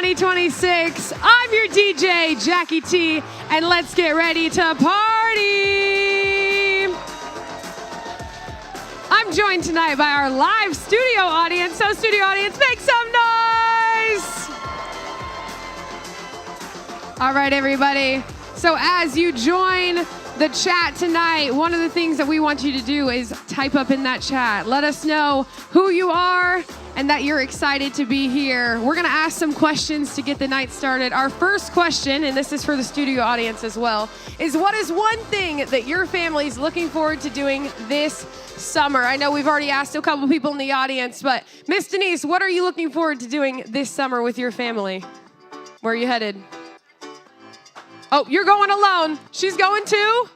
2026. I'm your DJ, Jackie T, and let's get ready to party. I'm joined tonight by our live studio audience. So studio audience, make some noise. All right, everybody. So as you join the chat tonight, one of the things that we want you to do is type up in that chat. Let us know who you are and that you're excited to be here. We're going to ask some questions to get the night started. Our first question, and this is for the studio audience as well, is what is one thing that your family is looking forward to doing this summer? I know we've already asked a couple people in the audience, but Miss Denise, what are you looking forward to doing this summer with your family? Where are you headed? Oh, you're going alone. She's going to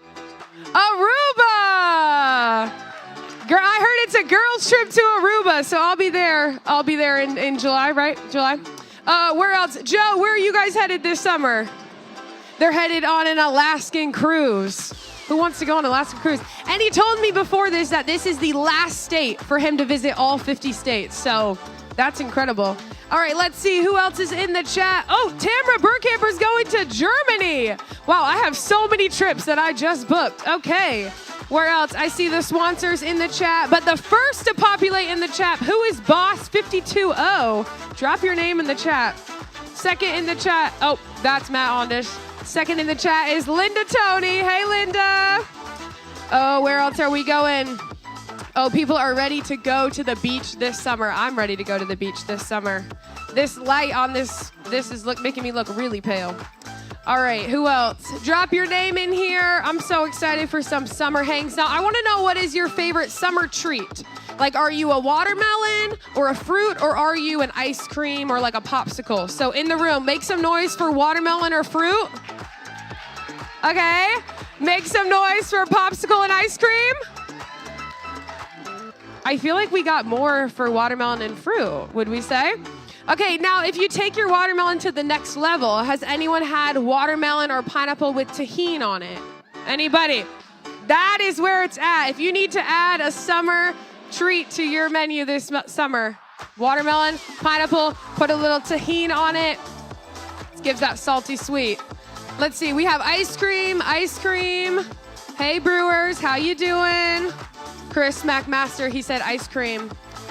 Aruba. Girl, I heard it's a girls' trip to Aruba, so I'll be there. I'll be there in July, right? July? Where else? Joe, where are you guys headed this summer? They're headed on an Alaskan cruise. Who wants to go on an Alaskan cruise? And he told me before this that this is the last state for him to visit all 50 states, so that's incredible. All right, let's see who else is in the chat. Oh, Tamara Burkamper's going to Germany. Wow, I have so many trips that I just booked. Okay. Where else? I see the sponsors in the chat, but the first to populate in the chat, who is Boss520? Drop your name in the chat. Second in the chat, oh, that's Matt Ondish. Second in the chat is Linda Tony. Hey, Linda. Oh, where else are we going? Oh, people are ready to go to the beach this summer. I'm ready to go to the beach this summer. This light on this is making me look really pale. All right, who else? Drop your name in here. I'm so excited for some summer hangs. Now, I want to know, what is your favorite summer treat? Like, are you a watermelon or a fruit, or are you an ice cream or like a popsicle? So in the room, make some noise for watermelon or fruit. Okay, make some noise for popsicle and ice cream. I feel like we got more for watermelon and fruit, would we say? Okay, now if you take your watermelon to the next level, has anyone had watermelon or pineapple with tahini on it? Anybody? That is where it's at. If you need to add a summer treat to your menu this summer, watermelon, pineapple, put a little tahini on it. It gives that salty sweet. Let's see, we have ice cream. Hey, Brewers, how you doing? Chris McMaster, he said ice cream.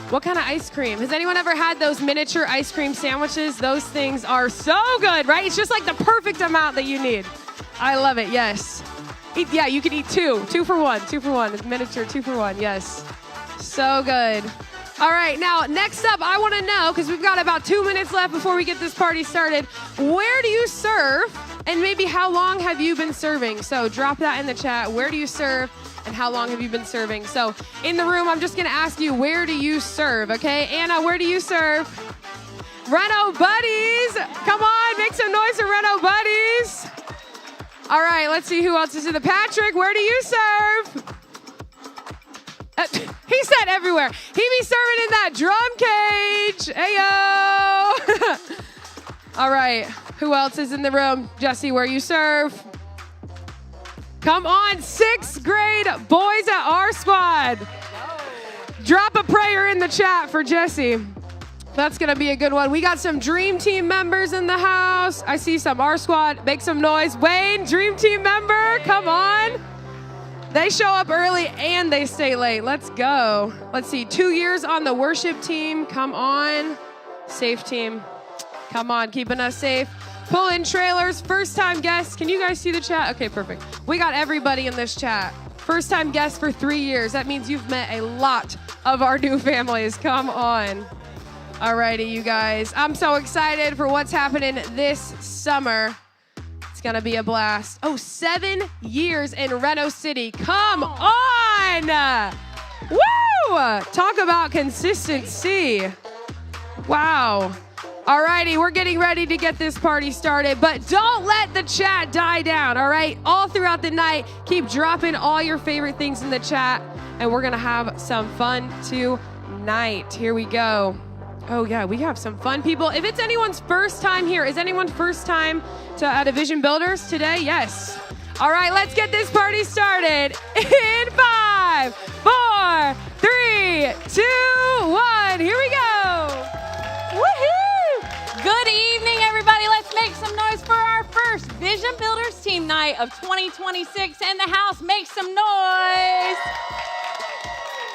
What kind of ice cream? Has anyone ever had those miniature ice cream sandwiches? Those things are so good, right? It's just like the perfect amount that you need. I love it, yes. Yeah, you can eat two for one. It's miniature, 2 for 1, yes. So good. All right, now next up, I want to know, because we've got about 2 minutes left before we get this party started, where do you serve, and maybe how long have you been serving? So drop that in the chat. Where do you serve? And how long have you been serving? So in the room, I'm just going to ask you, where do you serve? Okay, Anna, where do you serve? Reno Buddies. Come on, make some noise for Reno Buddies. All right, let's see who else is in the Patrick. Where do you serve? He said everywhere. He be serving in that drum cage. Hey, yo. All right, who else is in the room? Jesse, where you serve? Come on, 6th grade boys at our squad. Drop a prayer in the chat for Jesse. That's going to be a good one. We got some Dream Team members in the house. I see some R Squad. Make some noise. Wayne, Dream Team member, come on. They show up early and they stay late. Let's go. Let's see, 2 years on the worship team. Come on. Safe team. Come on, keeping us safe. Pull-in trailers, first-time guests. Can you guys see the chat? Okay, perfect. We got everybody in this chat. First-time guests for 3 years. That means you've met a lot of our new families. Come on. Alrighty, you guys. I'm so excited for what's happening this summer. It's going to be a blast. Oh, 7 years in Reno City. Come on. Woo! Talk about consistency. Wow. All righty, we're getting ready to get this party started, but don't let the chat die down, all right? All throughout the night, keep dropping all your favorite things in the chat, and we're going to have some fun tonight. Here we go. Oh, yeah, we have some fun people. If it's anyone's first time here, is anyone first time to Vision Builders today? Yes. All right, let's get this party started in 5, 4, 3, 2, 1. Here we go. Woohoo! Good evening, everyone. first Vision Builders Team Night of 2026 in the house. Make some noise.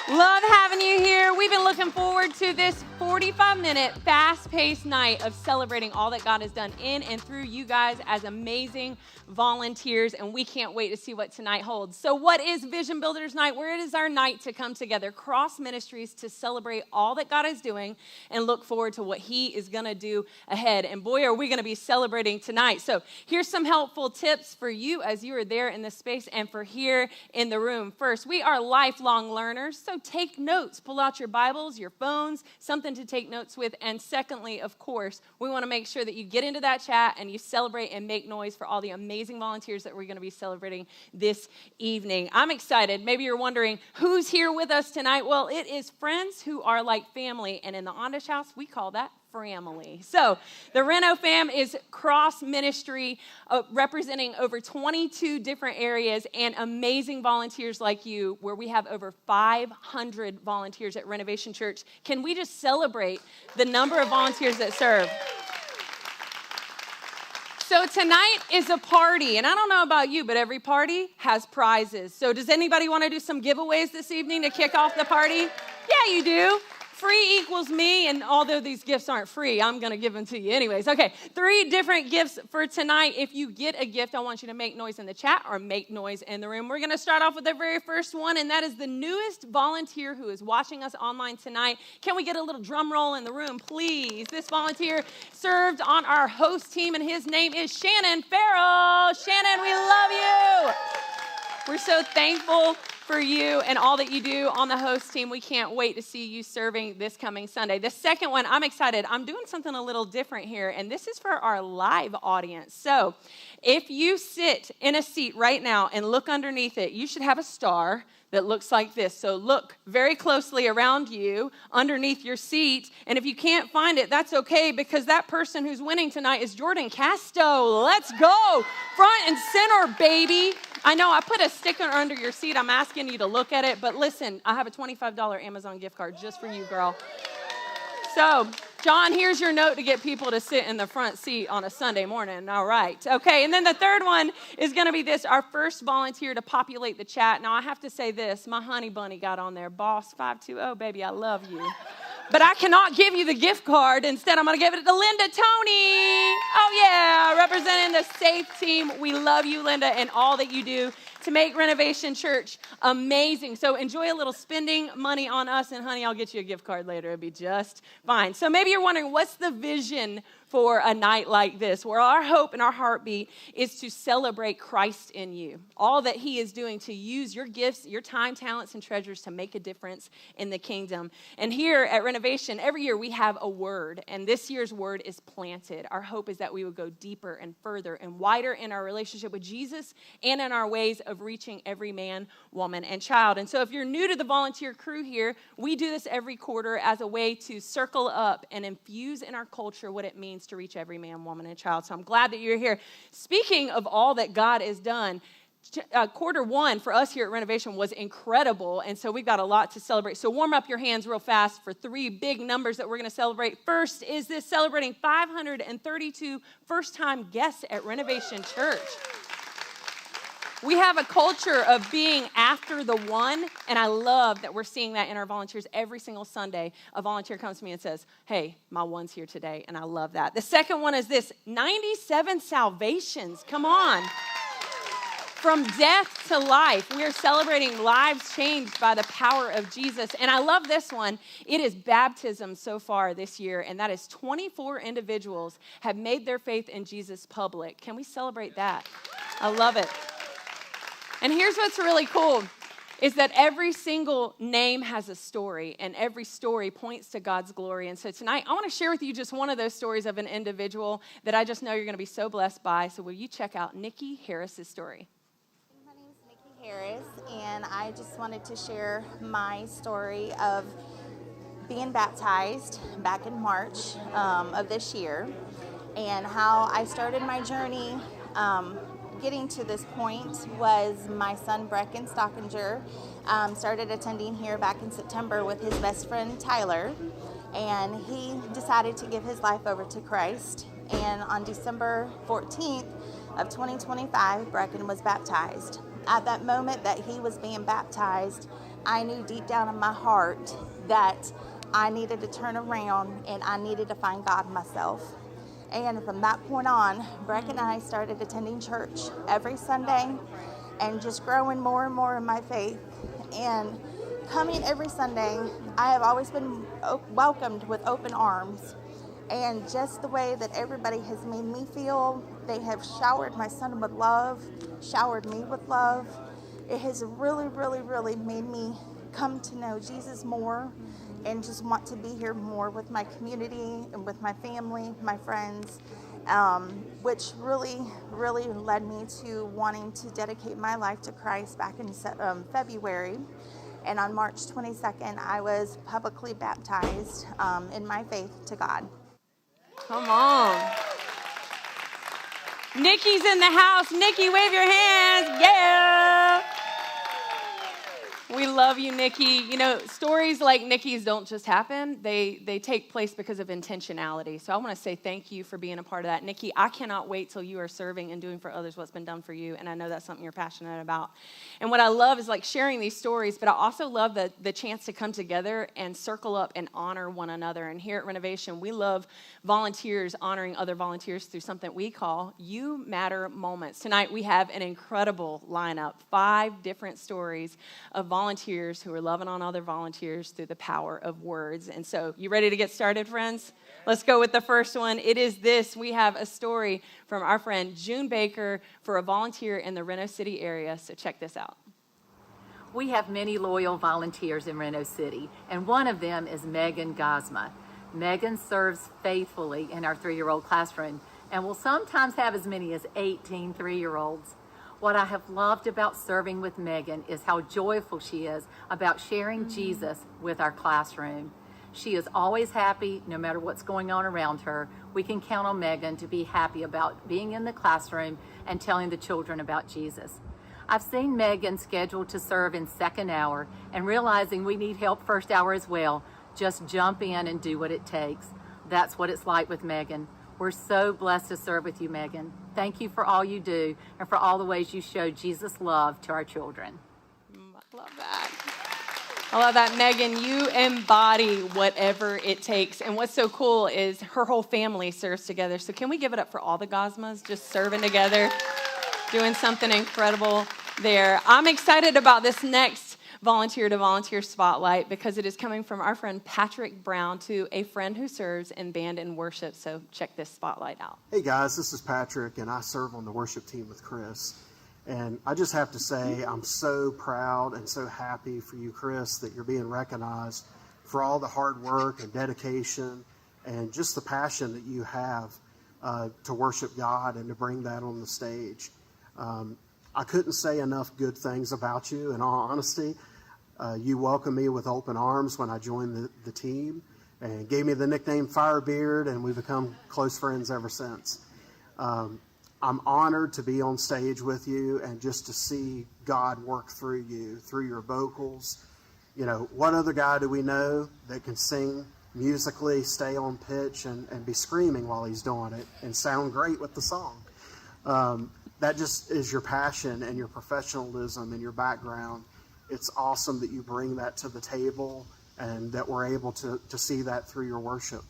Love having you here. We've been looking forward to this 45-minute, fast-paced night of celebrating all that God has done in and through you guys as amazing volunteers, and we can't wait to see what tonight holds. So what is Vision Builders Night? Where it is our night to come together, cross ministries, to celebrate all that God is doing and look forward to what he is going to do ahead. And boy, are we going to be celebrating tonight. So here's some helpful tips for you as you are there in this space and for here in the room. First, we are lifelong learners, so take notes. Pull out your Bibles, your phones, something to take notes with. And secondly, of course, we want to make sure that you get into that chat and you celebrate and make noise for all the amazing volunteers that we're going to be celebrating this evening. I'm excited. Maybe you're wondering who's here with us tonight. Well, it is friends who are like family, and in the Ondish house, we call that family. So the Reno fam is cross ministry, representing over 22 different areas and amazing volunteers like you, where we have over 500 volunteers at Renovation Church. Can we just celebrate the number of volunteers that serve? So tonight is a party, and I don't know about you, but every party has prizes. So does anybody want to do some giveaways this evening to kick off the party? Yeah, you do. Free equals me, and although these gifts aren't free, I'm going to give them to you anyways. Okay, 3 different gifts for tonight. If you get a gift, I want you to make noise in the chat or make noise in the room. We're going to start off with the very first one, and that is the newest volunteer who is watching us online tonight. Can we get a little drum roll in the room, please? This volunteer served on our host team, and his name is Shannon Farrell. Shannon, we love you. We're so thankful for you and all that you do on the host team. We can't wait to see you serving this coming Sunday. The second one, I'm excited. I'm doing something a little different here, and this is for our live audience. So if you sit in a seat right now and look underneath it, you should have a star that looks like this. So look very closely around you, underneath your seat. And if you can't find it, that's okay, because that person who's winning tonight is Jordan Casto. Let's go. Front and center, baby. I know I put a sticker under your seat. I'm asking you to look at it. But listen, I have a $25 Amazon gift card just for you, girl. So, John, here's your note to get people to sit in the front seat on a Sunday morning. All right. Okay, and then the third one is going to be this, our first volunteer to populate the chat. Now, I have to say this. My honey bunny got on there. Boss 520, baby, I love you. But I cannot give you the gift card. Instead, I'm going to give it to Linda Tony. Oh, yeah, representing the SAFE team. We love you, Linda, and all that you do to make Renovation Church amazing. So enjoy a little spending money on us, and honey, I'll get you a gift card later. It'll be just fine. So maybe you're wondering, what's the vision for a night like this, where our hope and our heartbeat is to celebrate Christ in you, all that he is doing to use your gifts, your time, talents, and treasures to make a difference in the kingdom. And here at Renovation, every year we have a word, and this year's word is planted. Our hope is that we would go deeper and further and wider in our relationship with Jesus and in our ways of reaching every man, woman, and child. And so if you're new to the volunteer crew here, we do this every quarter as a way to circle up and infuse in our culture what it means to reach every man, woman, and child. So I'm glad that you're here. Speaking of all that God has done, quarter one for us here at Renovation was incredible, and so we've got a lot to celebrate. So warm up your hands real fast for 3 big numbers that we're going to celebrate. First is this, celebrating 532 first-time guests at Renovation Church. We have a culture of being after the one, and I love that we're seeing that in our volunteers. Every single Sunday, a volunteer comes to me and says, hey, my one's here today, and I love that. The second one is this, 97 salvations. Come on. From death to life, we are celebrating lives changed by the power of Jesus. And I love this one. It is baptism so far this year, and that is 24 individuals have made their faith in Jesus public. Can we celebrate that? I love it. And here's what's really cool, is that every single name has a story, and every story points to God's glory. And so tonight, I want to share with you just one of those stories of an individual that I just know you're going to be so blessed by. So will you check out Nikki Harris's story? My name is Nikki Harris, and I just wanted to share my story of being baptized back in March of this year, and how I started my journey. Getting to this point was my son Brecken Stockinger started attending here back in September with his best friend Tyler, and he decided to give his life over to Christ. And on December 14th, of 2025, Brecken was baptized. At that moment that he was being baptized, I knew deep down in my heart that I needed to turn around and I needed to find God myself. And from that point on, Breck and I started attending church every Sunday and just growing more and more in my faith. And coming every Sunday, I have always been welcomed with open arms. And just the way that everybody has made me feel, they have showered my son with love, showered me with love. It has really, really, really made me come to know Jesus more and just want to be here more with my community and with my family, my friends, which really, really led me to wanting to dedicate my life to Christ back in February. And on March 22nd, I was publicly baptized in my faith to God. Come on. Nikki's in the house. Nikki, wave your hands. Yeah. We love you, Nikki. You know, stories like Nikki's don't just happen. They take place because of intentionality. So I want to say thank you for being a part of that. Nikki, I cannot wait till you are serving and doing for others what's been done for you. And I know that's something you're passionate about. And what I love is like sharing these stories, but I also love the chance to come together and circle up and honor one another. And here at Renovation, we love volunteers honoring other volunteers through something we call You Matter Moments. Tonight we have an incredible lineup, 5 different stories of volunteers who are loving on other volunteers through the power of words. And so, you ready to get started, friends? Let's go with the first one. It is this. We have a story from our friend June Baker for a volunteer in the Reno City area. So check this out. We have many loyal volunteers in Reno City, and one of them is Megan Gosma. Megan serves faithfully in our 3-year-old classroom and will sometimes have as many as 18 3-year-olds. What I have loved about serving with Megan is how joyful she is about sharing Jesus with our classroom. She is always happy no matter what's going on around her. We can count on Megan to be happy about being in the classroom and telling the children about Jesus. I've seen Megan scheduled to serve in second hour, and realizing we need help first hour as well, just jump in and do what it takes. That's what it's like with Megan. We're so blessed to serve with you, Megan. Thank you for all you do and for all the ways you show Jesus' love to our children. I love that. I love that, Megan. You embody whatever it takes. And what's so cool is her whole family serves together. So can we give it up for all the Gosmas just serving together, doing something incredible there. I'm excited about this next volunteer to volunteer spotlight because it is coming from our friend Patrick Brown to a friend who serves in band and worship. So check this spotlight out. Hey guys, this is Patrick and I serve on the worship team with Chris. And I just have to say I'm so proud and so happy for you, Chris, that you're being recognized for all the hard work and dedication and just the passion that you have to worship God and to bring that on the stage. I couldn't say enough good things about you, in all honesty. You welcomed me with open arms when I joined the team and gave me the nickname Firebeard, and we've become close friends ever since. I'm honored to be on stage with you and just to see God work through you, through your vocals. You know, what other guy do we know that can sing musically, stay on pitch, and be screaming while he's doing it and sound great with the song? That just is your passion and your professionalism and your background. It's awesome that you bring that to the table and that we're able to see that through your worship.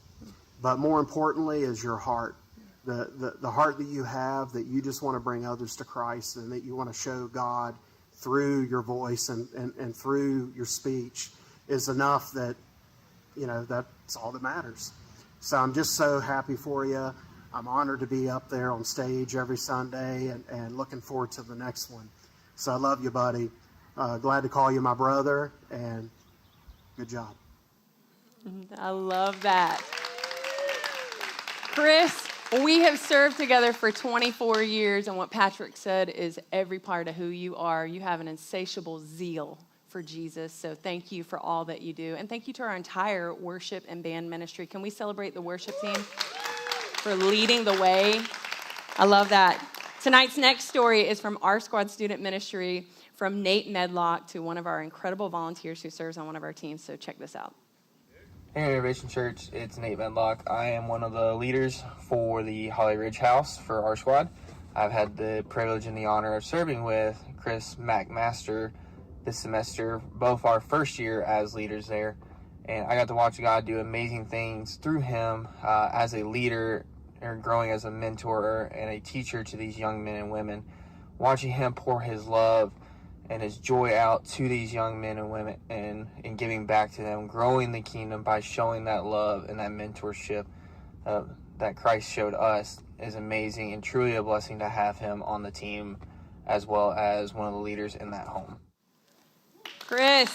But more importantly is your heart. The heart that you have, that you just want to bring others to Christ and that you want to show God through your voice and through your speech is enough that, you know, that's all that matters. So I'm just so happy for you. I'm honored to be up there on stage every Sunday and looking forward to the next one. So I love you, buddy. Glad to call you my brother, and good job. I love that. Chris, we have served together for 24 years, and what Patrick said is every part of who you are. You have an insatiable zeal for Jesus, so thank you for all that you do. And thank you to our entire worship and band ministry. Can we celebrate the worship team for leading the way? I love that. Tonight's next story is from our squad student ministry, from Nate Medlock to one of our incredible volunteers who serves on one of our teams. So check this out. Hey, Renovation Church, it's Nate Medlock. I am one of the leaders for the Holly Ridge House for our squad. I've had the privilege and the honor of serving with Chris McMaster this semester, both our first year as leaders there. And I got to watch God do amazing things through him as a leader, or growing as a mentor and a teacher to these young men and women, watching him pour his love and his joy out to these young men and women, and giving back to them, growing the kingdom by showing that love and that mentorship that Christ showed us is amazing, and truly a blessing to have him on the team as well as one of the leaders in that home. Chris,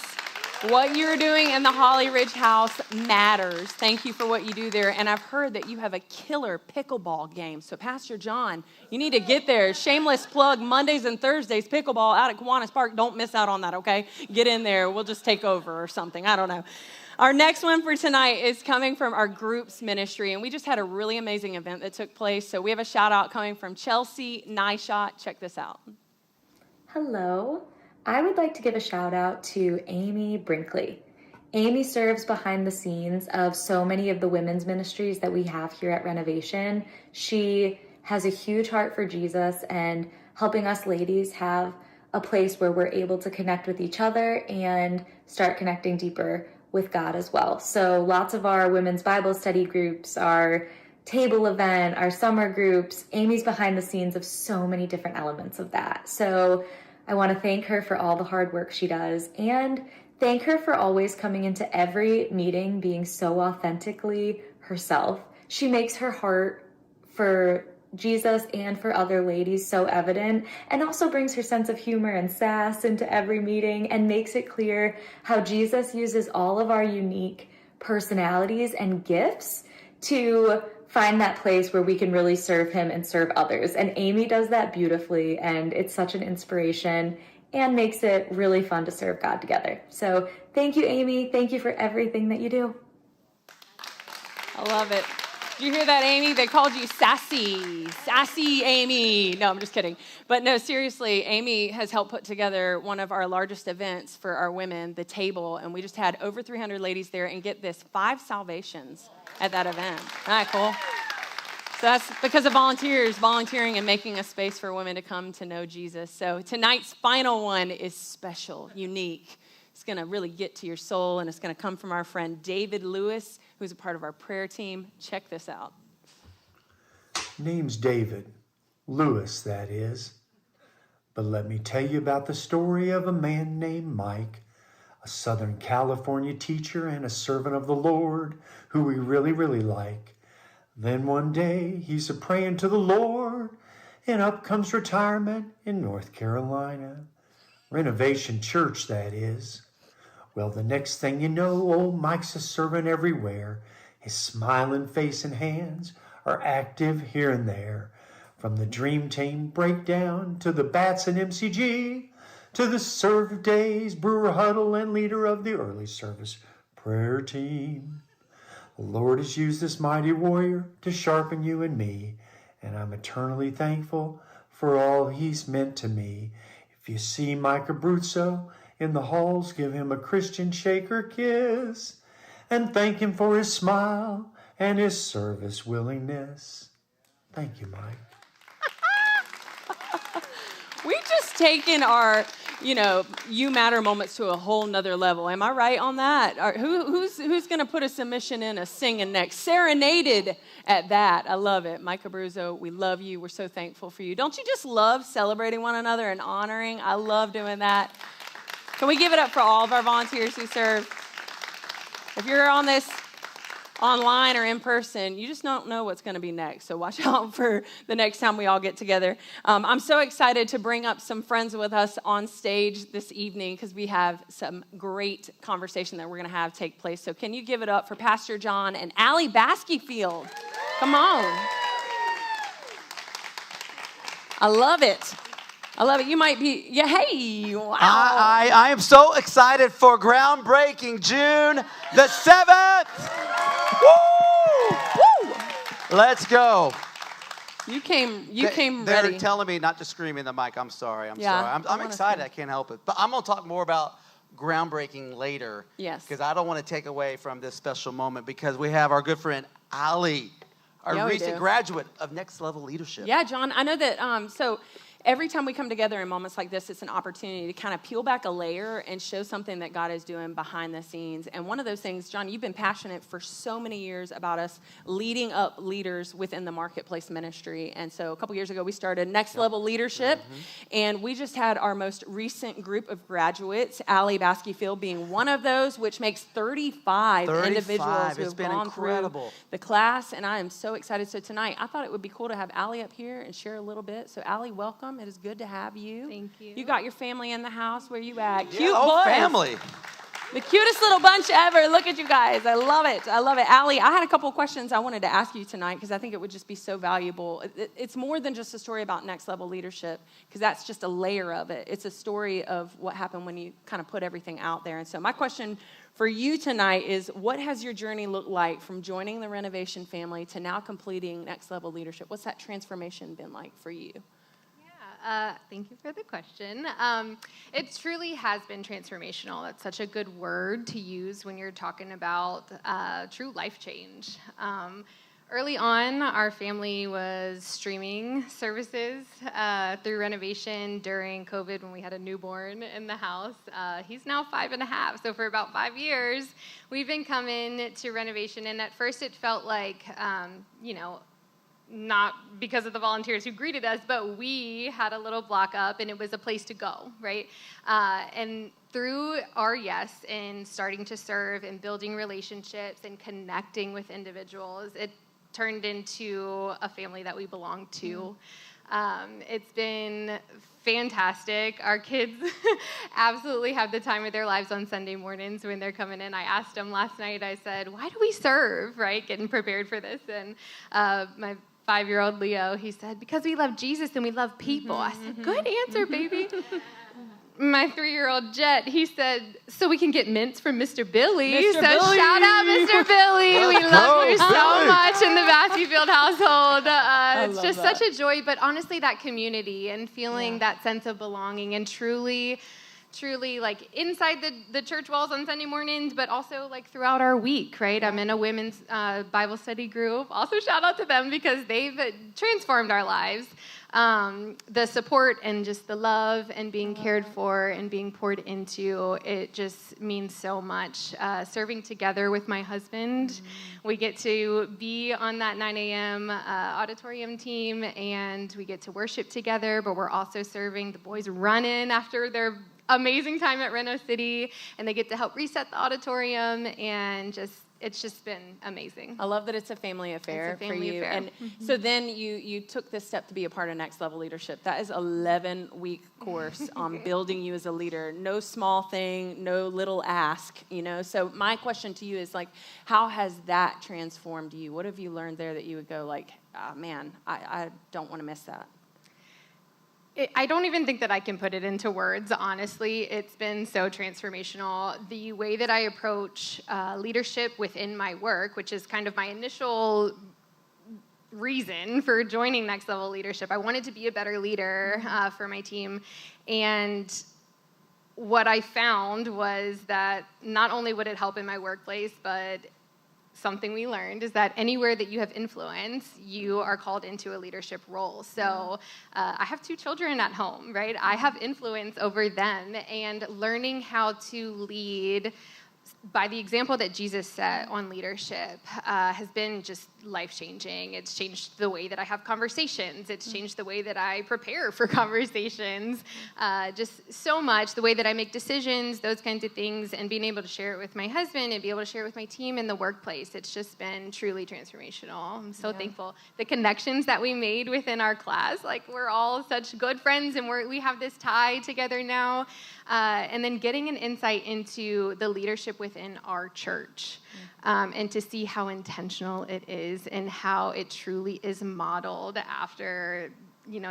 what you're doing in the Holly Ridge house matters. Thank you for what you do there. And I've heard that you have a killer pickleball game. So Pastor John, you need to get there. Shameless plug, Mondays and Thursdays, pickleball out at Kiwanis Park. Don't miss out on that, okay? Get in there. We'll just take over or something. I don't know. Our next one for tonight is coming from our groups ministry. And we just had a really amazing event that took place. So we have a shout out coming from Chelsea Nyshot. Check this out. Hello. I would like to give a shout out to Amy Brinkley. Amy serves behind the scenes of so many of the women's ministries that we have here at Renovation. She has a huge heart for Jesus and helping us ladies have a place where we're able to connect with each other and start connecting deeper with God as well. So lots of our women's Bible study groups, our table event, our summer groups, Amy's behind the scenes of so many different elements of that. So I want to thank her for all the hard work she does, and thank her for always coming into every meeting being so authentically herself. She makes her heart for Jesus and for other ladies so evident, and also brings her sense of humor and sass into every meeting and makes it clear how Jesus uses all of our unique personalities and gifts to find that place where we can really serve him and serve others. And Amy does that beautifully, and it's such an inspiration and makes it really fun to serve God together. So thank you, Amy. Thank you for everything that you do. I love it. Did you hear that, Amy? They called you sassy. Sassy Amy. No, I'm just kidding. But no, seriously, Amy has helped put together one of our largest events for our women, the table, and we just had over 300 ladies there, and get this, 5 salvations at that event. Isn't that cool? So that's because of volunteering and making a space for women to come to know Jesus. So tonight's final one is special, unique. It's going to really get to your soul, and it's going to come from our friend David Lewis, who's a part of our prayer team. Check this out. Name's David Lewis, that is. But let me tell you about the story of a man named Mike, a Southern California teacher and a servant of the Lord who we really, really like. Then one day he's a-praying to the Lord, and up comes retirement in North Carolina. Renovation Church, that is. Well, the next thing you know, old Mike's a servant everywhere. His smiling face and hands are active here and there. From the Dream Team breakdown to the Bats and MCG, to the Serve Days, Brewer Huddle, and leader of the early service prayer team. The Lord has used this mighty warrior to sharpen you and me, and I'm eternally thankful for all he's meant to me. If you see Mike Abruzzo in the halls, give him a Christian shake or kiss, and thank him for his smile and his service willingness. Thank you, Mike. We've just taken our, you matter moments to a whole nother level. Am I right on that? Who's going to put a submission in, a singing next? Serenaded at that. I love it. Mike Abruzzo, we love you. We're so thankful for you. Don't you just love celebrating one another and honoring? I love doing that. Can we give it up for all of our volunteers who serve? If you're on this online or in person, you just don't know what's going to be next. So watch out for the next time we all get together. I'm so excited to bring up some friends with us on stage this evening because we have some great conversation that we're going to have take place. So can you give it up for Pastor John and Allie Baskyfield? Come on. I love it. I love it. You might be, hey, wow. I am so excited for groundbreaking June the 7th. Woo! Woo! Let's go. You came ready. They're telling me not to scream in the mic. I'm sorry. I'm sorry. I'm excited. I can't help it. But I'm going to talk more about groundbreaking later. Yes. Because I don't want to take away from this special moment because we have our good friend Allie a recent graduate of Next Level Leadership. Yeah, John, I know that, so every time we come together in moments like this, it's an opportunity to kind of peel back a layer and show something that God is doing behind the scenes. And one of those things, John, you've been passionate for so many years about us leading up leaders within the marketplace ministry. And so a couple years ago, we started Next Level Leadership. And we just had our most recent group of graduates, Allie Baskyfield being one of those, which makes 35 individuals who have gone through the class. And I am so excited. So tonight, I thought it would be cool to have Allie up here and share a little bit. So Allie, welcome. It is good to have you. Thank you. You got your family in the house. Where you at? Yeah, Cute whole boys. family. The cutest little bunch ever. Look at you guys. I love it. I love it. Allie, I had a couple of questions I wanted to ask you tonight because I think it would just be so valuable. It's more than just a story about Next Level Leadership because that's just a layer of it. It's a story of what happened when you kind of put everything out there. And so my question for you tonight is, what has your journey looked like from joining the Renovation family to now completing Next Level Leadership? What's that transformation been like for you? Thank you for the question. It truly has been transformational. That's such a good word to use when you're talking about true life change. Early on, our family was streaming services through Renovation during COVID when we had a newborn in the house. He's now 5.5, so for about 5 years, we've been coming to Renovation, and at first it felt like, not because of the volunteers who greeted us, but we had a little block up, and it was a place to go, right? And through our yes in starting to serve and building relationships and connecting with individuals, it turned into a family that we belong to. It's been fantastic. Our kids absolutely have the time of their lives on Sunday mornings when they're coming in. I asked them last night, I said, why do we serve, right? Getting prepared for this. And my 5-year-old Leo, he said, because we love Jesus and we love people. I said, good answer, baby. My 3-year-old Jet, he said, so we can get mints from Mr. Billy. Mr. So Billy. shout out, Mr. Billy. We love you so much in the Baskyfield household. It's just such a joy. But honestly, that community and feeling that sense of belonging and truly like inside the church walls on Sunday mornings, but also like throughout our week, right? I'm in a women's Bible study group. Also shout out to them because they've transformed our lives. The support and just the love and being cared for and being poured into, it just means so much. Serving together with my husband, we get to be on that 9 a.m. Auditorium team, and we get to worship together, but we're also serving. The boys run in after their amazing time at Reno City, and they get to help reset the auditorium, and it's just been amazing. I love that it's a family affair for you. Affair. And so then you took this step to be a part of Next Level Leadership. That is 11-week course on building you as a leader. No small thing, no little ask, So my question to you is like, how has that transformed you? What have you learned there that you would go like, man, I don't want to miss that? I don't even think that I can put it into words, honestly. It's been so transformational. The way that I approach leadership within my work, which is kind of my initial reason for joining Next Level Leadership. I wanted to be a better leader for my team. And what I found was that not only would it help in my workplace, but something we learned is that anywhere that you have influence, you are called into a leadership role. So I have 2 children at home, right? I have influence over them, and learning how to lead by the example that Jesus set on leadership has been just life-changing. It's changed the way that I have conversations. It's changed the way that I prepare for conversations. Just so much, the way that I make decisions, those kinds of things, and being able to share it with my husband and be able to share it with my team in the workplace. It's just been truly transformational. I'm so thankful. The connections that we made within our class, like we're all such good friends, and we have this tie together now. And then getting an insight into the leadership within our church, and to see how intentional it is and how it truly is modeled after,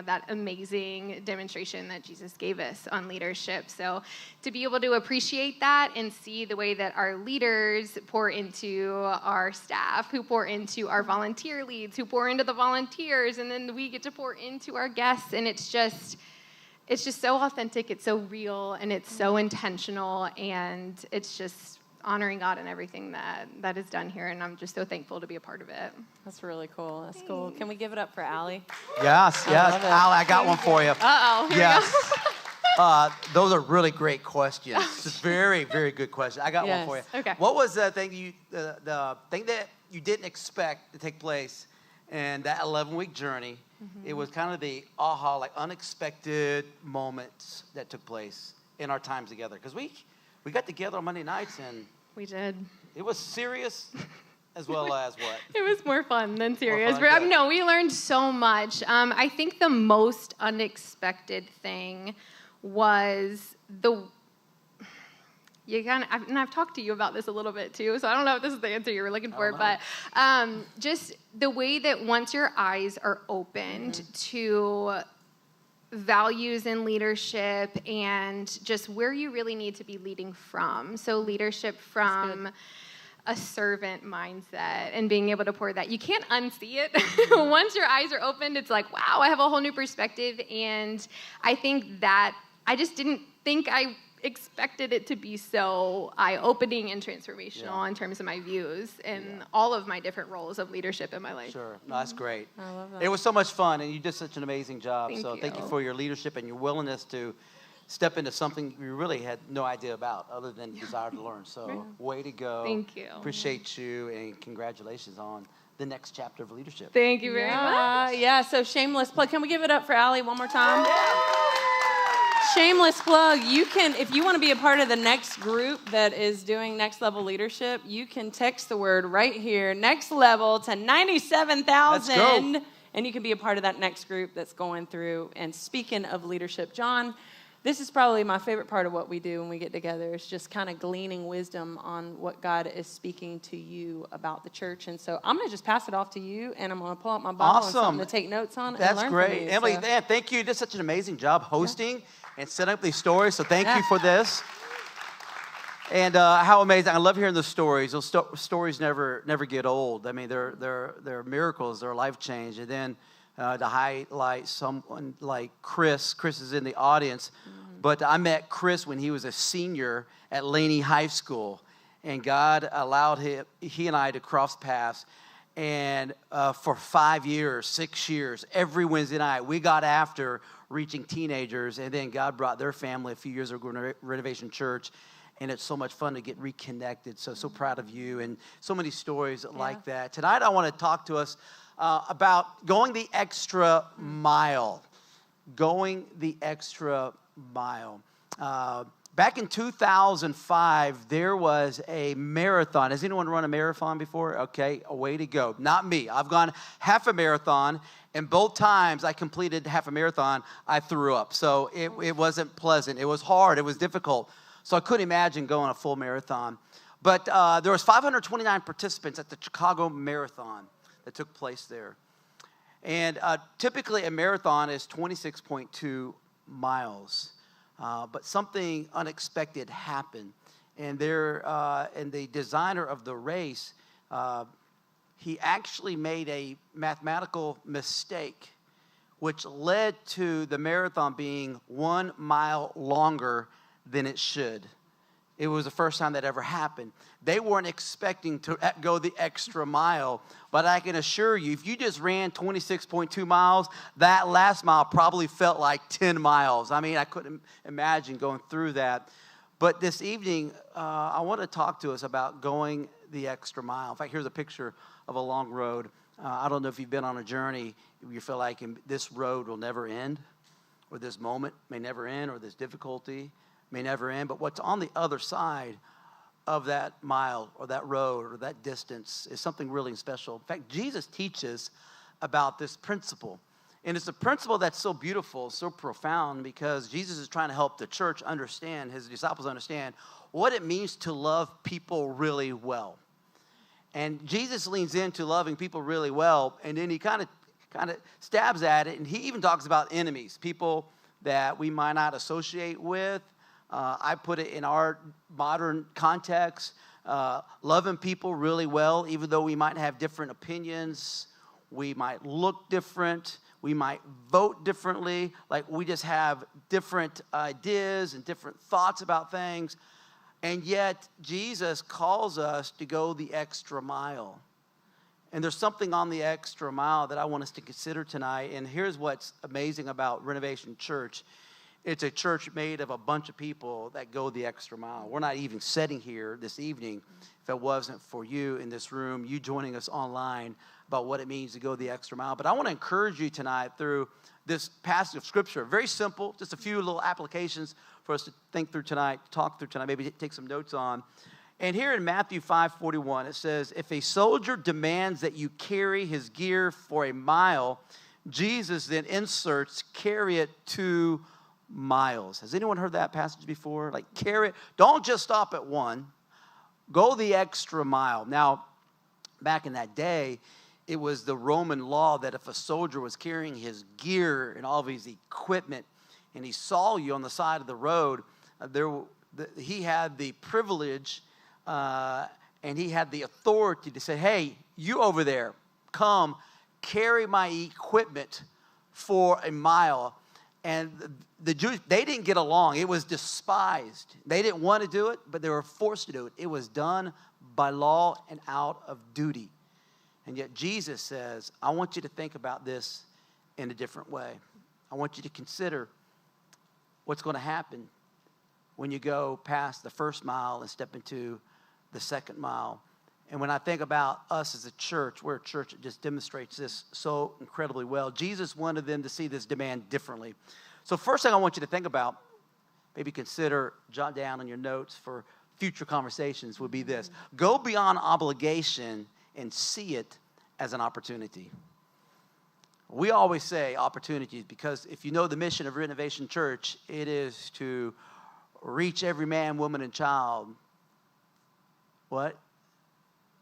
that amazing demonstration that Jesus gave us on leadership. So to be able to appreciate that and see the way that our leaders pour into our staff, who pour into our volunteer leads, who pour into the volunteers, and then we get to pour into our guests, and it's just so authentic, it's so real, and it's so intentional, and it's just honoring God in everything that is done here, and I'm just so thankful to be a part of it. That's really cool. That's cool. Can we give it up for Allie? Yes. Allie, I got one for you. Uh-oh. Yes. Those are really great questions. Just very, very good questions. I got one for you. Okay. What was the thing the thing that you didn't expect to take place in that 11-week journey? It was kind of the aha, like unexpected moments that took place in our times together. Because we got together on Monday nights and We did. it was serious as well as what? It was more fun than serious. More fun, No, we learned so much. I think the most unexpected thing was and I've talked to you about this a little bit too, so I don't know if this is the answer you were looking for, but just the way that once your eyes are opened to values in leadership and just where you really need to be leading from. So leadership from a servant mindset and being able to pour that. You can't unsee it. Once your eyes are opened, it's like, wow, I have a whole new perspective. And I think that I just didn't think I expected it to be so eye-opening and transformational in terms of my views and all of my different roles of leadership in my life. Sure. No, that's great. I love that. It was so much fun, and you did such an amazing job. Thank you for your leadership and your willingness to step into something you really had no idea about other than desire to learn. So way to go. Thank you. Appreciate you, and congratulations on the next chapter of leadership. Thank you very much. Yeah, so shameless plug. Can we give it up for Allie one more time? Shameless plug. You can, if you want to be a part of the next group that is doing next level leadership, you can text the word right here, next level, to 97,000. Let's go. And you can be a part of that next group that's going through. And speaking of leadership, John, this is probably my favorite part of what we do when we get together. It's just kind of gleaning wisdom on what God is speaking to you about the church. And so I'm going to just pass it off to you, and I'm going to pull out my Bible and something to take notes on. That's and learn great. from you, Emily, so. man, thank you. You did such an amazing job hosting and setting up these stories. So thank you for this. And how amazing. I love hearing the stories. Those stories never get old. I mean, they're miracles. They're life change. And then to highlight someone like Chris. Chris is in the audience. But I met Chris when he was a senior at Laney High School. And God allowed he and I to cross paths. And for 5 years, 6 years, every Wednesday night, we got after reaching teenagers. And then God brought their family a few years ago to Renovation Church. And it's so much fun to get reconnected. So proud of you. And so many stories like that. Tonight, I want to talk to us about going the extra mile. Going the extra mile. Back in 2005, there was a marathon. Has anyone run a marathon before? Okay, a way to go. Not me. I've gone half a marathon, and both times I completed half a marathon, I threw up. So it wasn't pleasant. It was hard. It was difficult. So I couldn't imagine going a full marathon. But there was 529 participants at the Chicago Marathon that took place there. And typically a marathon is 26.2 miles. But something unexpected happened. And the designer of the race, he actually made a mathematical mistake, which led to the marathon being 1 mile longer than it should. It was the first time that ever happened. They weren't expecting to go the extra mile, but I can assure you, if you just ran 26.2 miles, that last mile probably felt like 10 miles. I mean, I couldn't imagine going through that. But this evening, I want to talk to us about going the extra mile. In fact, here's a picture of a long road. I don't know if you've been on a journey, you feel like this road will never end, or this moment may never end, or this difficulty may never end, but what's on the other side of that mile or that road or that distance is something really special. In fact, Jesus teaches about this principle. And it's a principle that's so beautiful, so profound, because Jesus is trying to help the church understand, his disciples understand, what it means to love people really well. And Jesus leans into loving people really well, and then he kind of stabs at it, and he even talks about enemies, people that we might not associate with. I put it in our modern context, loving people really well, even though we might have different opinions, we might look different, we might vote differently, like we just have different ideas and different thoughts about things. And yet, Jesus calls us to go the extra mile. And there's something on the extra mile that I want us to consider tonight. And here's what's amazing about Renovation Church. It's a church made of a bunch of people that go the extra mile. We're not even sitting here this evening if it wasn't for you in this room, you joining us online about what it means to go the extra mile. But I want to encourage you tonight through this passage of Scripture. Very simple, just a few little applications for us to think through tonight, talk through tonight, maybe take some notes on. And here in Matthew 5:41, it says, if a soldier demands that you carry his gear for a mile, Jesus then inserts, carry it 2 miles. Has anyone heard that passage before? Like, carry it. Don't just stop at 1. Go the extra mile. Now, back in that day, it was the Roman law that if a soldier was carrying his gear and all of his equipment and he saw you on the side of the road, he had the privilege and he had the authority to say, hey, you over there, come carry my equipment for a mile. And the Jews, they didn't get along. It was despised. They didn't want to do it, but they were forced to do it. It was done by law and out of duty. And yet Jesus says, I want you to think about this in a different way. I want you to consider what's going to happen when you go past the first mile and step into the second mile. And when I think about us as a church, we're a church that just demonstrates this so incredibly well. Jesus wanted them to see this demand differently. So first thing I want you to think about, maybe consider, jot down on your notes for future conversations, would be this. Go beyond obligation and see it as an opportunity. We always say opportunities because if you know the mission of Renovation Church, it is to reach every man, woman, and child. What?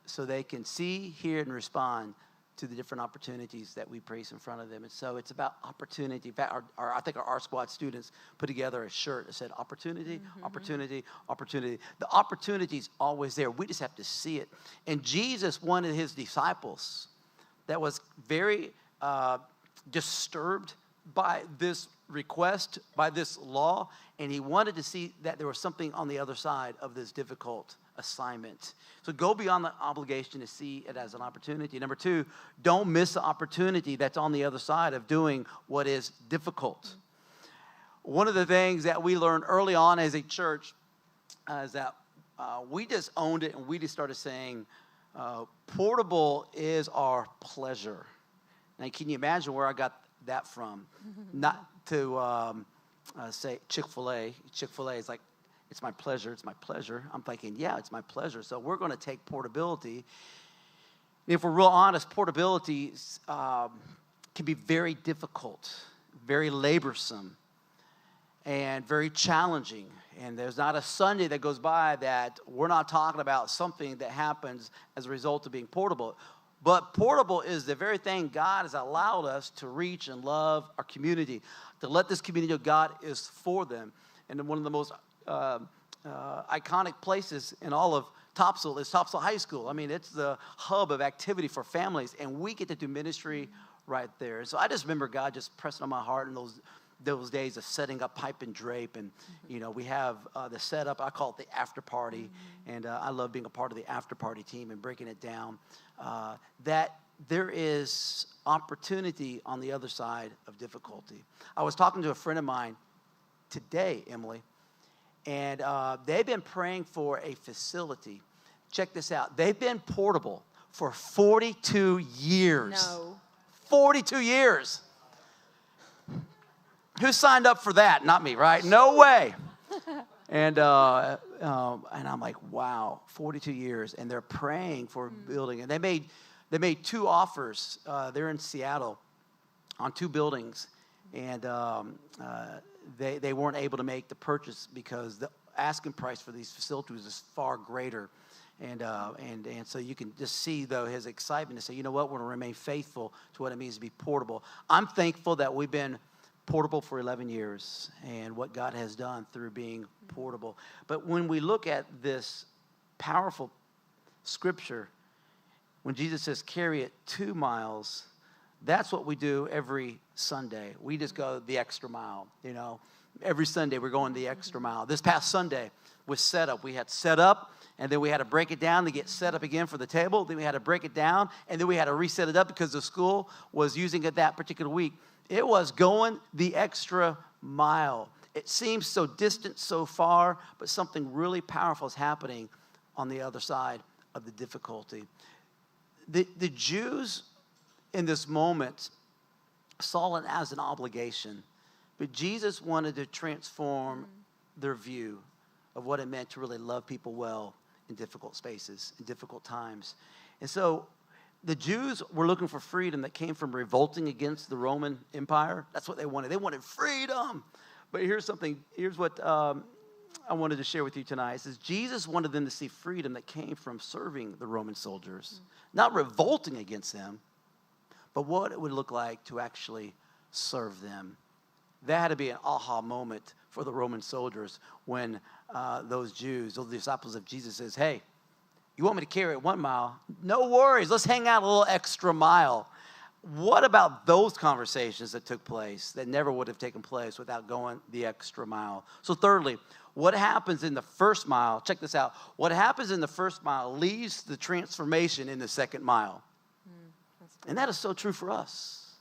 So they can see, hear, and respond to the different opportunities that we place in front of them. And so it's about opportunity. In fact, I think our squad students put together a shirt that said opportunity, opportunity, opportunity. The opportunity is always there. We just have to see it. And Jesus wanted his disciples that was very disturbed by this request, by this law, and he wanted to see that there was something on the other side of this difficult assignment. So go beyond the obligation to see it as an opportunity. Number 2, don't miss the opportunity that's on the other side of doing what is difficult. One of the things that we learned early on as a church is that we just owned it and we just started saying, portable is our pleasure. Now, can you imagine where I got that from? Not to say Chick-fil-A. Chick-fil-A is like, it's my pleasure, it's my pleasure. I'm thinking, yeah, it's my pleasure. So we're going to take portability. If we're real honest, portability can be very difficult, very laborsome, and very challenging. And there's not a Sunday that goes by that we're not talking about something that happens as a result of being portable. But portable is the very thing God has allowed us to reach and love our community, to let this community of God is for them. And one of the most iconic places in all of Topsail is Topsail High School. I mean, it's the hub of activity for families, and we get to do ministry right there. And so I just remember God just pressing on my heart in those days of setting up pipe and drape. And, you know, we have the setup. I call it the after party. And I love being a part of the after party team and breaking it down. That there is opportunity on the other side of difficulty. I was talking to a friend of mine today, Emily, and they've been praying for a facility. Check this out. They've been portable for 42 years. No. 42 years. Who signed up for that? Not me, right? No way. And I'm like, wow, 42 years. And they're praying for a building. And they made 2 offers. They're in Seattle on 2 buildings. And they weren't able to make the purchase because the asking price for these facilities is far greater. And so you can just see, though, his excitement to say, you know what, we're going to remain faithful to what it means to be portable. I'm thankful that we've been portable for 11 years and what God has done through being portable. But when we look at this powerful scripture, when Jesus says carry it 2 miles, that's what we do every Sunday. We just go the extra mile, you know. Every Sunday, we're going the extra mile. This past Sunday was setup. We had set up, and then we had to break it down to get set up again for the table. Then we had to break it down, and then we had to reset it up because the school was using it that particular week. It was going the extra mile. It seems so distant, so far, but something really powerful is happening on the other side of the difficulty. The Jews in this moment saw it as an obligation, but Jesus wanted to transform their view of what it meant to really love people well in difficult spaces, in difficult times. And so the Jews were looking for freedom that came from revolting against the Roman Empire. That's what they wanted. They wanted freedom. But here's what I wanted to share with you tonight. It says Jesus wanted them to see freedom that came from serving the Roman soldiers, not revolting against them, but what it would look like to actually serve them. That had to be an aha moment for the Roman soldiers when those Jews, those disciples of Jesus says, hey, you want me to carry it 1 mile? No worries. Let's hang out a little extra mile. What about those conversations that took place that never would have taken place without going the extra mile? So thirdly, what happens in the first mile? Check this out. What happens in the first mile leads the transformation in the second mile. And that is so true for us,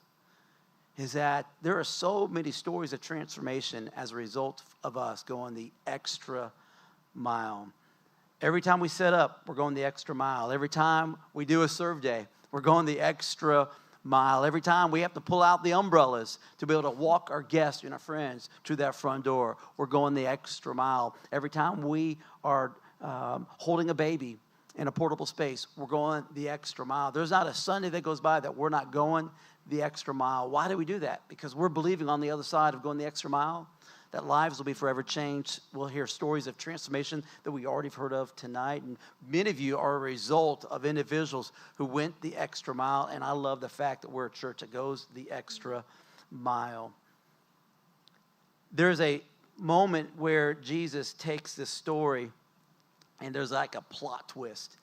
is that there are so many stories of transformation as a result of us going the extra mile. Every time we set up, we're going the extra mile. Every time we do a serve day, we're going the extra mile. Every time we have to pull out the umbrellas to be able to walk our guests and our friends to that front door, we're going the extra mile. Every time we are holding a baby in a portable space, we're going the extra mile. There's not a Sunday that goes by that we're not going the extra mile. Why do we do that? Because we're believing on the other side of going the extra mile that lives will be forever changed. We'll hear stories of transformation that we already have heard of tonight. And many of you are a result of individuals who went the extra mile. And I love the fact that we're a church that goes the extra mile. There's a moment where Jesus takes this story and there's like a plot twist.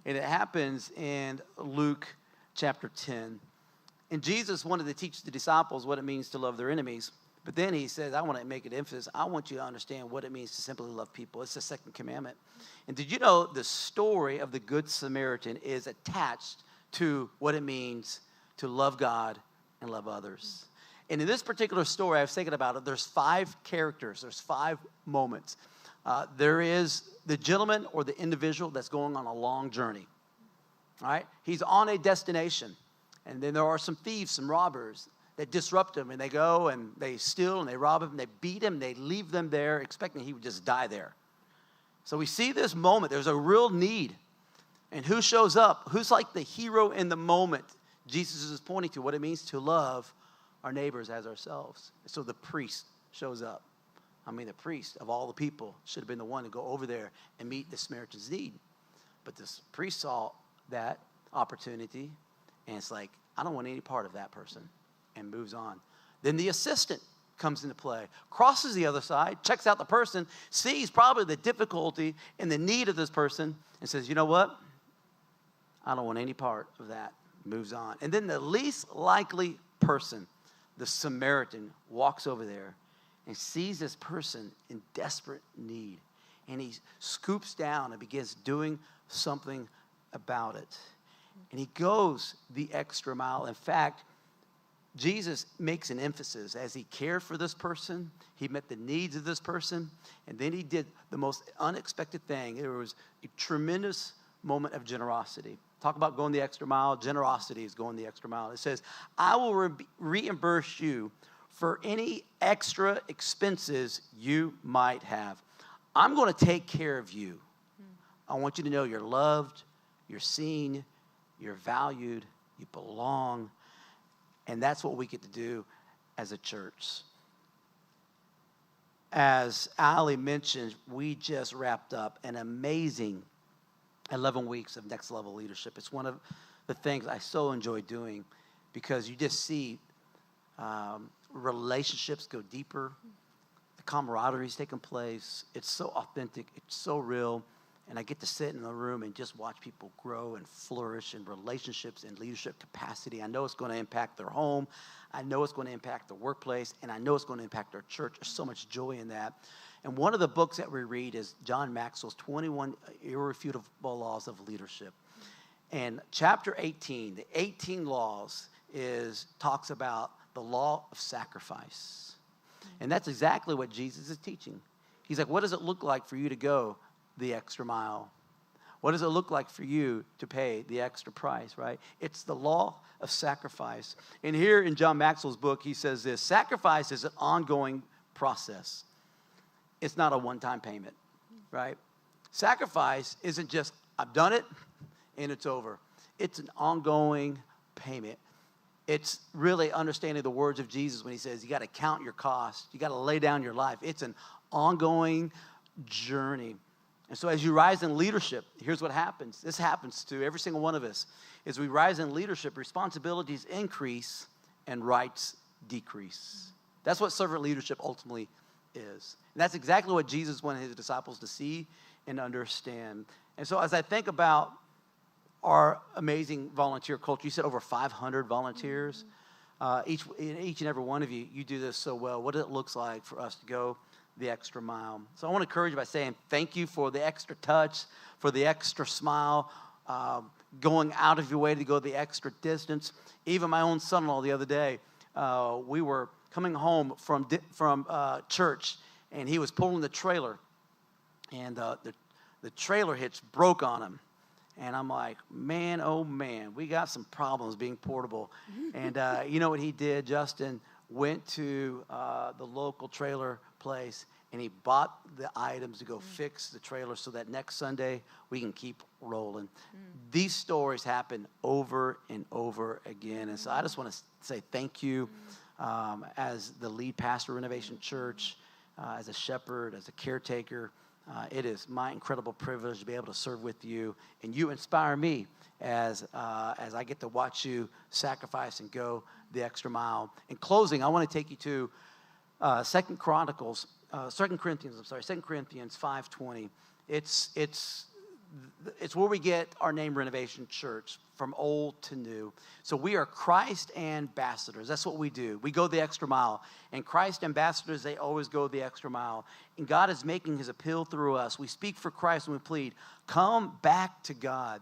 And it happens in Luke chapter 10. And Jesus wanted to teach the disciples what it means to love their enemies. But then he says, I want to make it emphasis. I want you to understand what it means to simply love people. It's the second commandment. And did you know the story of the Good Samaritan is attached to what it means to love God and love others? And in this particular story, I was thinking about it, there's 5 characters. There's 5 moments. There is the gentleman or the individual that's going on a long journey. All right? He's on a destination. And then there are some thieves, some robbers that disrupt him, and they go and they steal and they rob him, and they beat him, and they leave them there expecting he would just die there. So we see this moment. There's a real need. And who shows up? Who's like the hero in the moment? Jesus is pointing to what it means to love our neighbors as ourselves. So the priest shows up. I mean, the priest of all the people should have been the one to go over there and meet the Samaritan's need. But this priest saw that opportunity, and it's like, I don't want any part of that person, and moves on. Then the assistant comes into play, crosses the other side, checks out the person, sees probably the difficulty and the need of this person, and says, you know what? I don't want any part of that. Moves on. And then the least likely person, the Samaritan, walks over there and sees this person in desperate need. And he scoops down and begins doing something about it. And he goes the extra mile. In fact, Jesus makes an emphasis as he cared for this person, he met the needs of this person, and then he did the most unexpected thing. It was a tremendous moment of generosity. Talk about going the extra mile. Generosity is going the extra mile. It says, I will reimburse you for any extra expenses you might have. I'm going to take care of you. I want you to know you're loved, you're seen, you're valued, you belong. And that's what we get to do as a church. As Ali mentioned, we just wrapped up an amazing 11 weeks of next level leadership. It's one of the things I so enjoy doing because you just see relationships go deeper. The camaraderie is taking place. It's so authentic. It's so real. And I get to sit in the room and just watch people grow and flourish in relationships and leadership capacity. I know it's going to impact their home. I know it's going to impact the workplace. And I know it's going to impact our church. There's so much joy in that. And one of the books that we read is John Maxwell's 21 Irrefutable Laws of Leadership. And chapter 18, the 18 laws, talks about the law of sacrifice. And that's exactly what Jesus is teaching. He's like, what does it look like for you to go the extra mile? What does it look like for you to pay the extra price, right? It's the law of sacrifice. And here in John Maxwell's book, he says this: sacrifice is an ongoing process. It's not a one-time payment, right? Sacrifice isn't just, I've done it and it's over. It's an ongoing payment. It's really understanding the words of Jesus when he says you got to count your cost. You got to lay down your life. It's an ongoing journey. And so as you rise in leadership, here's what happens. This happens to every single one of us. As we rise in leadership, responsibilities increase and rights decrease. That's what servant leadership ultimately is. And that's exactly what Jesus wanted his disciples to see and understand. And so as I think about our amazing volunteer culture, you said over 500 volunteers. Each and every one of you, you do this so well. What it looks like for us to go the extra mile. So I want to encourage you by saying thank you for the extra touch, for the extra smile, going out of your way to go the extra distance. Even my own son-in-law the other day, we were coming home from church, and he was pulling the trailer, and the trailer hitch broke on him. And I'm like, man, oh man, we got some problems being portable. And you know what he did? Justin went to the local trailer place, and he bought the items to go fix the trailer so that next Sunday we can keep rolling. These stories happen over and over again. And so I just want to say thank you as the lead pastor of Renovation Church, as a shepherd, as a caretaker. It is my incredible privilege to be able to serve with you, and you inspire me as I get to watch you sacrifice and go the extra mile. In closing, I want to take you to 2 Corinthians 5:20. It's where we get our name, Renovation Church, from old to new. So we are Christ ambassadors. That's what we do. We go the extra mile. And Christ ambassadors, they always go the extra mile. And God is making his appeal through us. We speak for Christ and we plead, come back to God.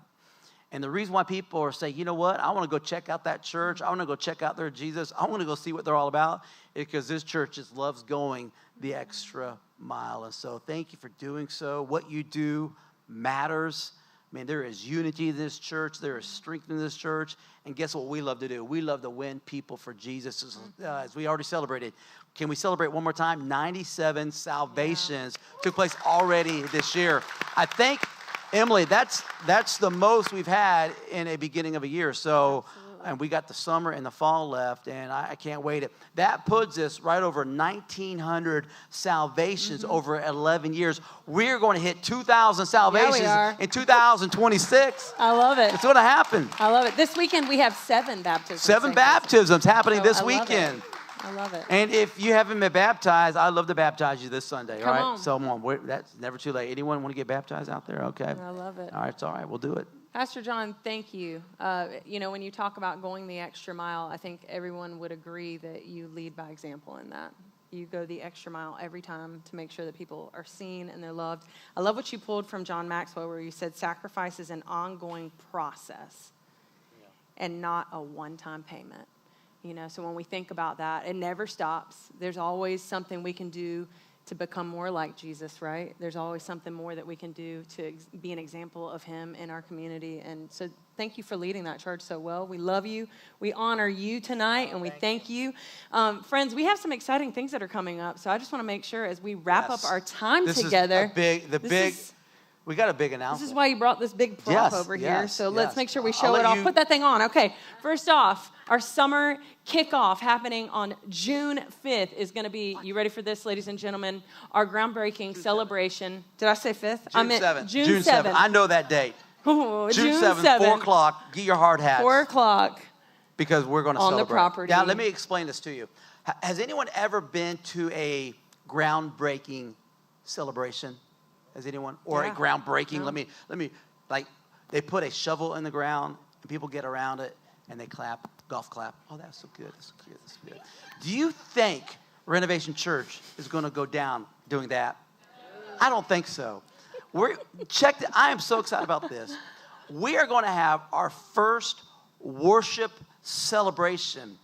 And the reason why people are saying, you know what, I want to go check out that church. I want to go check out their Jesus. I want to go see what they're all about, is because this church just loves going the extra mile. And so thank you for doing so. What you do matters. I mean, there is unity in this church. There is strength in this church. And guess what we love to do? We love to win people for Jesus. As we already celebrated. Can we celebrate one more time? 97 salvations took place already this year. I think, Emily, that's the most we've had in a beginning of a year. So, and we got the summer and the fall left, and I can't wait. That puts us right over 1,900 salvations over 11 years. We're going to hit 2,000 salvations in 2026. I love it. It's going to happen. I love it. This weekend we have 7 baptisms. 7 baptisms happening this weekend. I love it. And if you haven't been baptized, I'd love to baptize you this Sunday. Come all right? on. So that's never too late. Anyone want to get baptized out there? Okay. I love it. All right, it's all right. We'll do it. Pastor John, thank you. When you talk about going the extra mile, I think everyone would agree that you lead by example in that. You go the extra mile every time to make sure that people are seen and they're loved. I love what you pulled from John Maxwell, where you said sacrifice is an ongoing process and not a one-time payment. So when we think about that, it never stops. There's always something we can do to become more like Jesus, right? There's always something more that we can do to be an example of him in our community. And so thank you for leading that charge so well. We love you. We honor you tonight, and we thank you. Friends, we have some exciting things that are coming up. So I just want to make sure as we wrap up our time together. We got a big announcement. This is why you brought this big prop over here. So let's make sure we show it off. Put that thing on. Okay. First off, our summer kickoff happening on June 5th is going to be, you ready for this, ladies and gentlemen? Our groundbreaking celebration. Did I say 5th? June 7th. June 7th. I know that date. June 7th, 4 o'clock. Get your hard hats. 4 o'clock. Because we're going to celebrate. On the property. Now, let me explain this to you. Has anyone ever been to a groundbreaking celebration? Has anyone? Or a groundbreaking? No. Let me, like, they put a shovel in the ground and people get around it and they clap, golf clap. Oh, that's so good. That's so good. That's so good. Do you think Renovation Church is going to go down doing that? I don't think so. I am so excited about this. We are going to have our first worship celebration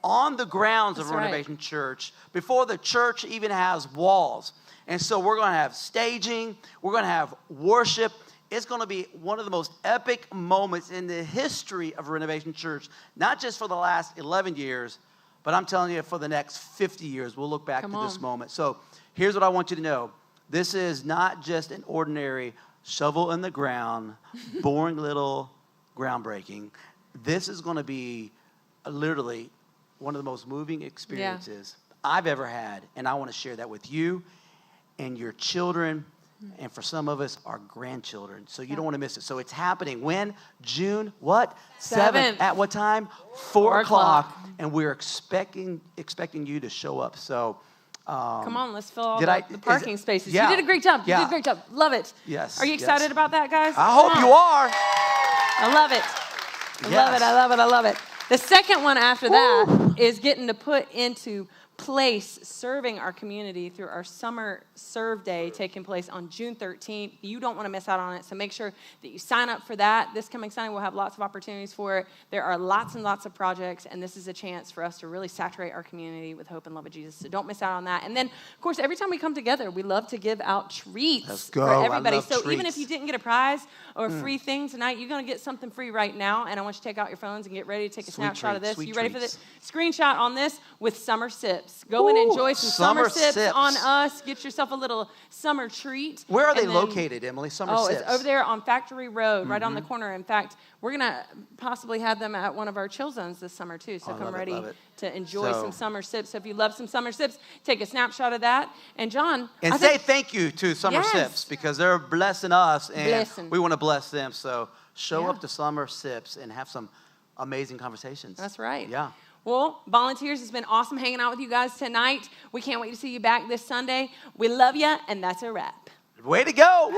on the grounds of Renovation Church before the church even has walls. And so we're going to have staging. We're going to have worship. It's going to be one of the most epic moments in the history of Renovation Church, not just for the last 11 years, but I'm telling you, for the next 50 years, we'll look back to this moment. So here's what I want you to know. This is not just an ordinary shovel in the ground, boring little groundbreaking. This is going to be literally one of the most moving experiences I've ever had, and I want to share that with you and your children, and for some of us, our grandchildren. So you don't want to miss it. So it's happening when? June what? 7th. At what time? 4 o'clock. And we're expecting you to show up. So come on, let's fill all the parking spaces. Yeah. You did a great job. You Yeah. did a great job. Love it. Yes. Are you excited about that, guys? I hope you are. I love it. I love it. The second one after that is getting to put into place serving our community through our summer serve day taking place on June 13th. You don't want to miss out on it, so make sure that you sign up for that. This coming Sunday, we'll have lots of opportunities for it. There are lots and lots of projects, and this is a chance for us to really saturate our community with hope and love of Jesus, so don't miss out on that. And then, of course, every time we come together, we love to give out treats for everybody. So even if you didn't get a prize or a free thing tonight, you're going to get something free right now, and I want you to take out your phones and get ready to take a snapshot of this. You ready for this? Screenshot on this with summer sips. Go and enjoy some summer sips on us. Get yourself a little summer treat. Where are they located, Emily? Summer sips? It's over there on Factory Road, right on the corner. In fact, we're going to possibly have them at one of our chill zones this summer, too. So come ready to enjoy some summer sips. So if you love some summer sips, take a snapshot of that. And John. And say thank you to Summer Sips, because they're blessing us, and we want to bless them. So show up to Summer Sips and have some amazing conversations. That's right. Yeah. Well, volunteers, it's been awesome hanging out with you guys tonight. We can't wait to see you back this Sunday. We love you, and that's a wrap. Way to go. Woo!